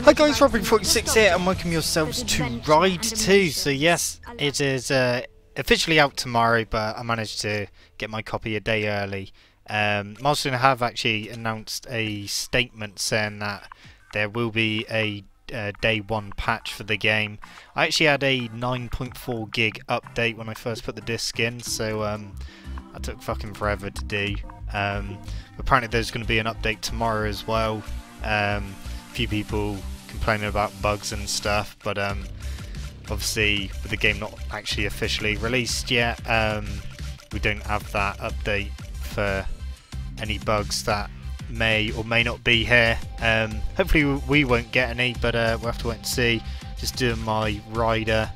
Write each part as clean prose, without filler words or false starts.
Hi guys, Robin46 here and welcome yourselves to Ride 2. So yes, it is officially out tomorrow, but I managed to get my copy a day early. Milestone have actually announced a statement saying that there will be a day 1 patch for the game. I actually had a 9.4 gig update when I first put the disc in, so that took fucking forever to do. Apparently there's going to be an update tomorrow as well. A few people complaining about bugs and stuff, but obviously with the game not actually officially released yet, we don't have that update for any bugs that may or may not be here. Hopefully we won't get any, but we'll have to wait and see. Just doing my rider.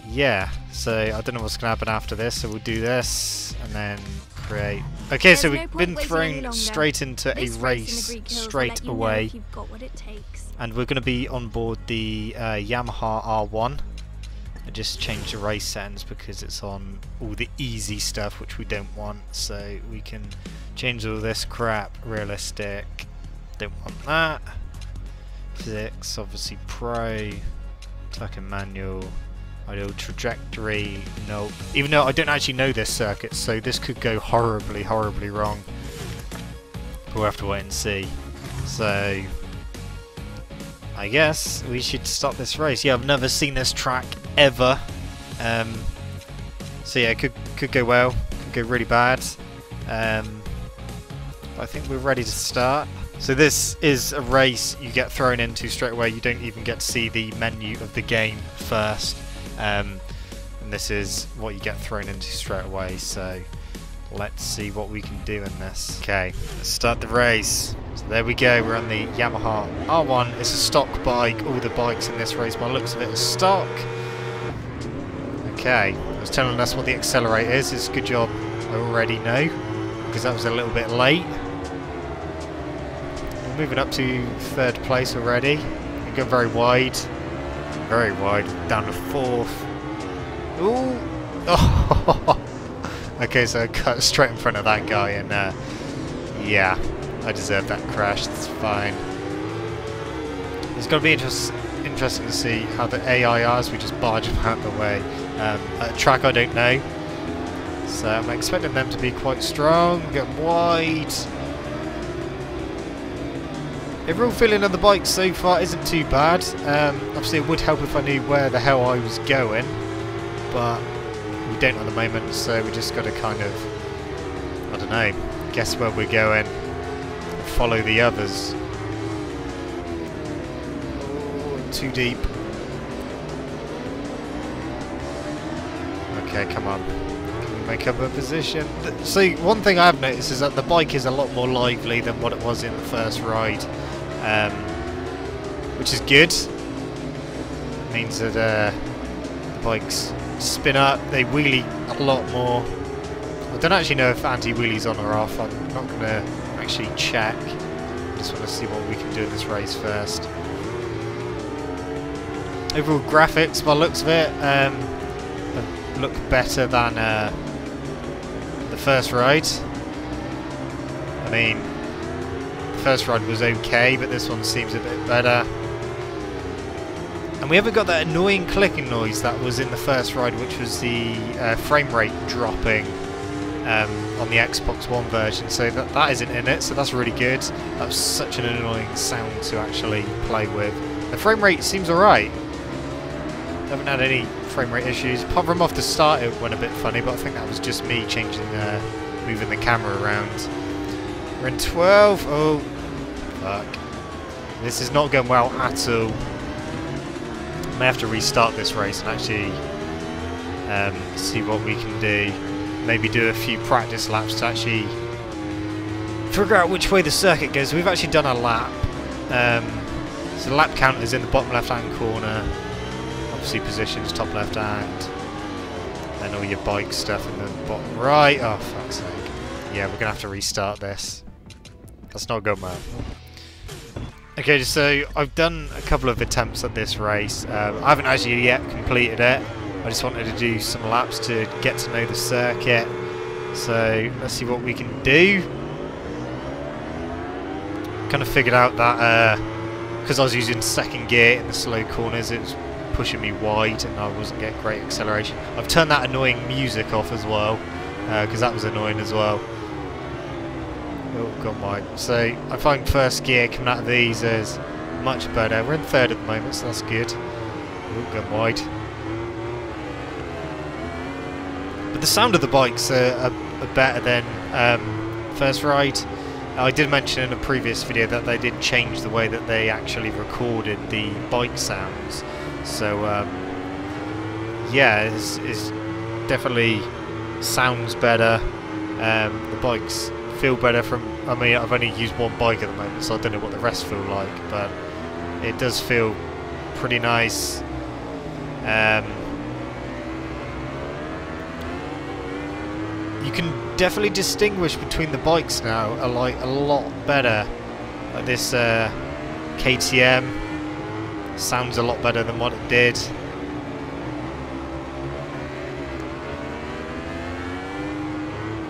Yeah, so I don't know what's going to happen after this, so we'll do this and then create. Okay, so we've been thrown straight into a race straight away, and we're going to be on board the Yamaha R1. I just changed the race settings because it's on all the easy stuff, which we don't want, so we can change all this crap. Realistic, don't want that. Physics, obviously pro, tuck and manual. Ideal trajectory, no. Even though I don't actually know this circuit, so this could go horribly, horribly wrong. But we'll have to wait and see. So, I guess we should start this race. Yeah, I've never seen this track ever. So yeah, it could go well, could go really bad. But I think we're ready to start. So this is a race you get thrown into straight away. You don't even get to see the menu of the game first. And this is what you get thrown into straight away, so let's see what we can do in this. Okay, let's start the race. So there we go, we're on the Yamaha R1. It's a stock bike. All the bikes in this race, by the looks of it, are stock. Okay, it was telling us what the accelerator is. It's a good job I already know, because that was a little bit late. We're moving up to 3rd place already. We're going very wide. Very wide, down to 4th. Ooh! Oh. Okay, so I cut straight in front of that guy, and yeah, I deserve that crash. That's fine. It's going to be interesting to see how the AI are as we just barge them out of the way. At a track I don't know, so I'm expecting them to be quite strong. Get wide. Overall feeling of the bike so far isn't too bad. Obviously it would help if I knew where the hell I was going, but we don't at the moment, so we just got to kind of, I don't know, guess where we're going, follow the others. Oh, too deep. Okay, come on. Can we make up a position? See, one thing I've noticed is that the bike is a lot more lively than what it was in the first ride. Which is good. It means that the bikes spin up, they wheelie a lot more. I don't actually know if anti-wheelie's on or off. I'm not going to actually check. I just want to see what we can do in this race first. Overall graphics, by the looks of it, look better than the first ride. I mean, first ride was okay, but this one seems a bit better. And we haven't got that annoying clicking noise that was in the first ride, which was the frame rate dropping on the Xbox One version, so that isn't in it, so that's really good. That was such an annoying sound to actually play with. The frame rate seems alright. Haven't had any frame rate issues. Apart from off the start it went a bit funny, but I think that was just me changing, moving the camera around. We're in 12. Oh, fuck. This is not going well at all. I may have to restart this race and actually see what we can do. Maybe do a few practice laps to actually figure out which way the circuit goes. We've actually done a lap. So the lap count is in the bottom left hand corner. Obviously positions top left hand. Then all your bike stuff in the bottom right. Oh, fuck's sake. Yeah, we're going to have to restart this. That's not going well. Okay, so I've done a couple of attempts at this race. I haven't actually yet completed it. I just wanted to do some laps to get to know the circuit. So let's see what we can do. Kind of figured out that because I was using second gear in the slow corners, it was pushing me wide and I wasn't getting great acceleration. I've turned that annoying music off as well, because that was annoying as well. Oh, gone wide. So I find first gear coming out of these is much better. We're in third at the moment, so that's good. Oh, gone wide. But the sound of the bikes are better than first ride. I did mention in a previous video that they did change the way that they actually recorded the bike sounds. So yeah, it's definitely sounds better. The bikes feel better from, I mean, I've only used one bike at the moment, so I don't know what the rest feel like, but it does feel pretty nice. You can definitely distinguish between the bikes now a lot better. Like this KTM sounds a lot better than what it did.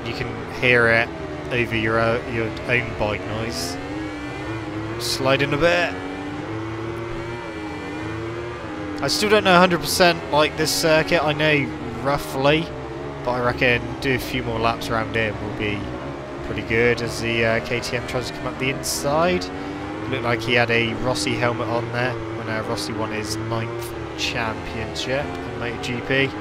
You can hear it over your own bike noise. Sliding a bit. I still don't know 100% like this circuit. I know roughly, but I reckon do a few more laps around here will be pretty good as the KTM tries to come up the inside. It looked like he had a Rossi helmet on there when Rossi won his 9th championship in MotoGP.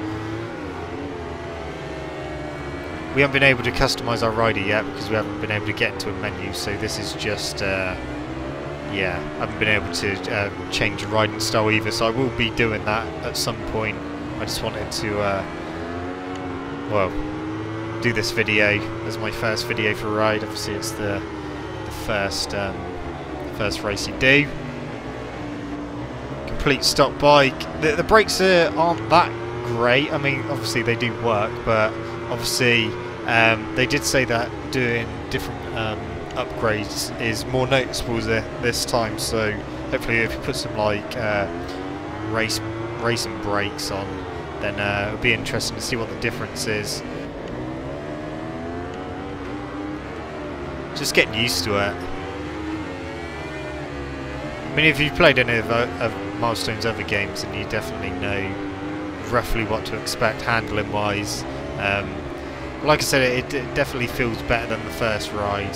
We haven't been able to customise our rider yet because we haven't been able to get into a menu, so this is just, yeah, I haven't been able to change the riding style either, so I will be doing that at some point. I just wanted to, well, do this video as my first video for a ride. Obviously it's the first race you do. Complete stock bike. The brakes aren't that great. I mean, obviously they do work, but obviously they did say that doing different upgrades is more noticeable this time, so hopefully if you put some like racing brakes on, then it'll be interesting to see what the difference is. Just getting used to it. I mean, if you've played any of Milestone's other games, then you definitely know roughly what to expect handling wise. Like I said, it definitely feels better than the first ride.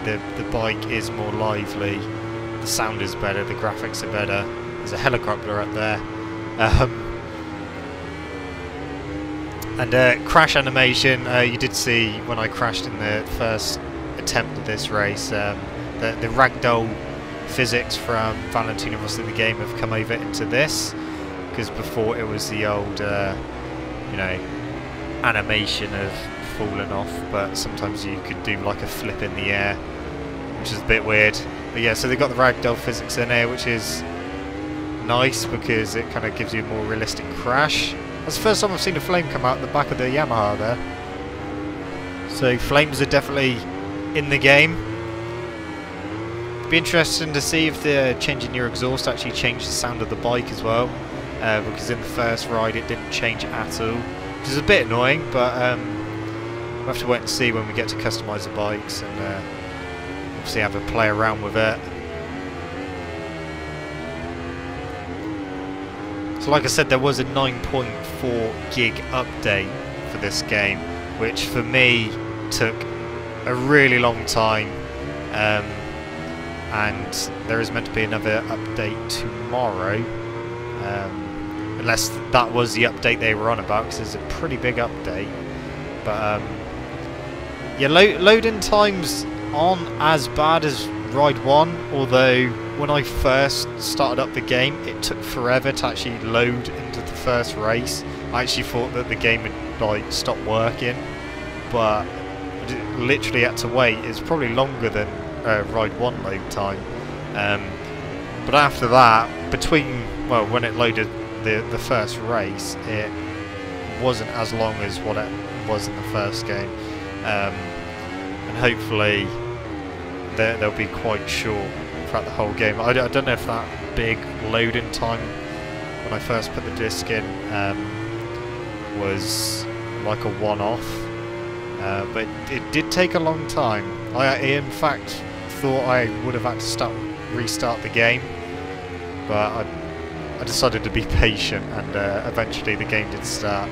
The bike is more lively, the sound is better, the graphics are better. There's a helicopter up there. And crash animation, you did see when I crashed in the first attempt of this race, the ragdoll physics from Valentino Rossi the game have come over into this, because before it was the old, you know, animation of falling off, but sometimes you could do like a flip in the air, which is a bit weird. But yeah, so they've got the ragdoll physics in here, which is nice because it kind of gives you a more realistic crash. That's the first time I've seen a flame come out the back of the Yamaha there. So flames are definitely in the game. Be interesting to see if the changing your exhaust actually changed the sound of the bike as well, because in the first ride it didn't change at all, which is a bit annoying, but we'll have to wait and see when we get to customise the bikes and obviously have a play around with it. So like I said, there was a 9.4 gig update for this game, which for me took a really long time, and there is meant to be another update tomorrow, unless that was the update they were on about, because it's a pretty big update. But yeah, loading times aren't as bad as Ride 1, although when I first started up the game it took forever to actually load into the first race. I actually thought that the game had like stopped working, but literally had to wait. It's probably longer than Ride 1 load time, but after that, between, well, when it loaded the first race, it wasn't as long as what it was in the first game, and hopefully they'll be quite short throughout the whole game. I don't know if that big loading time when I first put the disc in was like a one-off, but it did take a long time. I in fact thought I would have had to restart the game but I decided to be patient, and eventually the game did start.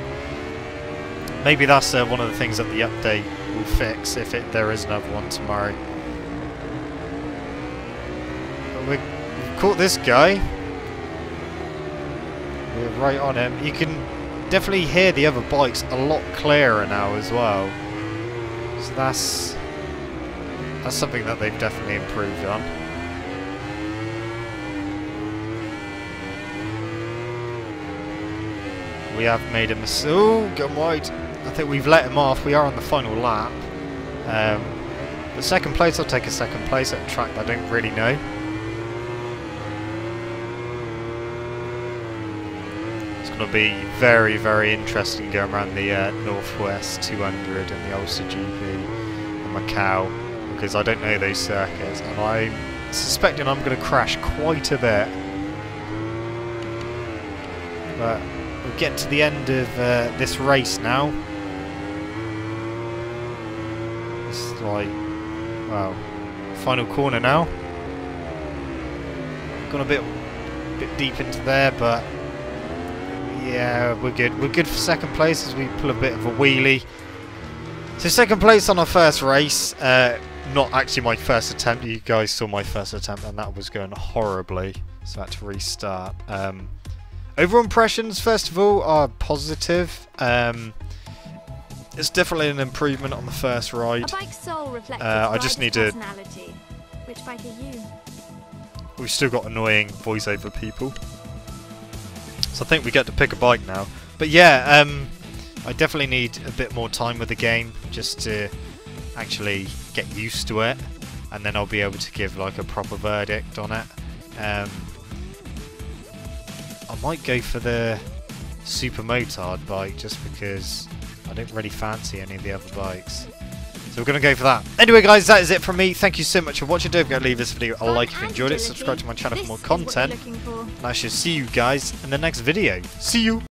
Maybe that's one of the things that the update will fix if there is another one tomorrow. But we've caught this guy. We're right on him. You can definitely hear the other bikes a lot clearer now as well. So that's something that they've definitely improved on. We have made a mistake. Oh, gone wide. I think we've let him off. We are on the final lap. But second place, I'll take a second place at a track that I don't really know. It's going to be very, very interesting going around the Northwest 200 and the Ulster GP and Macau, because I don't know those circuits, and I'm suspecting I'm going to crash quite a bit. But we're getting to the end of this race now. It's like, well, final corner now. Gone a bit deep into there, but yeah, we're good. We're good for second place as we pull a bit of a wheelie. So second place on our first race. Not actually my first attempt. You guys saw my first attempt, and that was going horribly, so I had to restart. Overall impressions, first of all, are positive. It's definitely an improvement on the first ride. I just need to... Which bike are you? We've still got annoying voiceover people. So I think we get to pick a bike now. But yeah, I definitely need a bit more time with the game just to actually get used to it. And then I'll be able to give like a proper verdict on it. I might go for the Super Motard bike just because I don't really fancy any of the other bikes. So we're going to go for that. Anyway guys, that is it from me. Thank you so much for watching. Don't forget to leave this video a like if you enjoyed it. Subscribe to my channel for more content. And I shall see you guys in the next video. See you!